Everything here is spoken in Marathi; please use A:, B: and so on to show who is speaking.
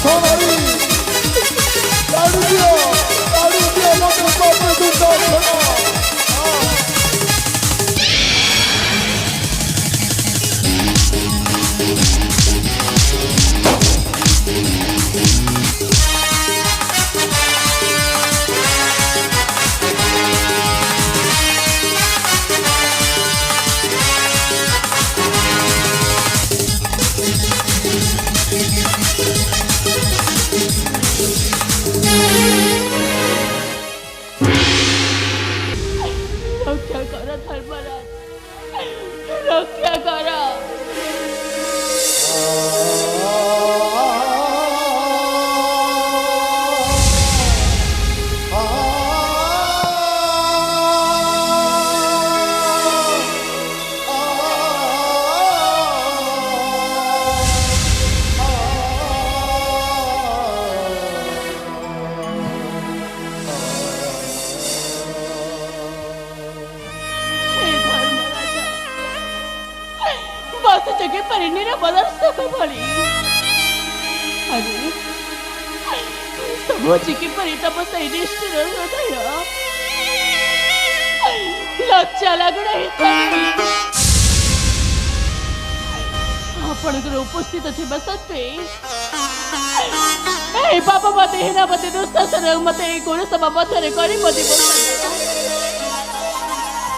A: सोनारी काढू दिया मात्र बापरे तुमचा घडा
B: रक्षा करा धर्मराज, रक्षा करा. जगे परिणीने बदलतो का भली अरे समोची की परिताप सैनिष्ठ हृदय लज्जा लागणे आपणकर उपस्थित थिबा सत्वे ए बाबा मते हेना मते दुस्ता सरंग मते गुण सभा मते करी मते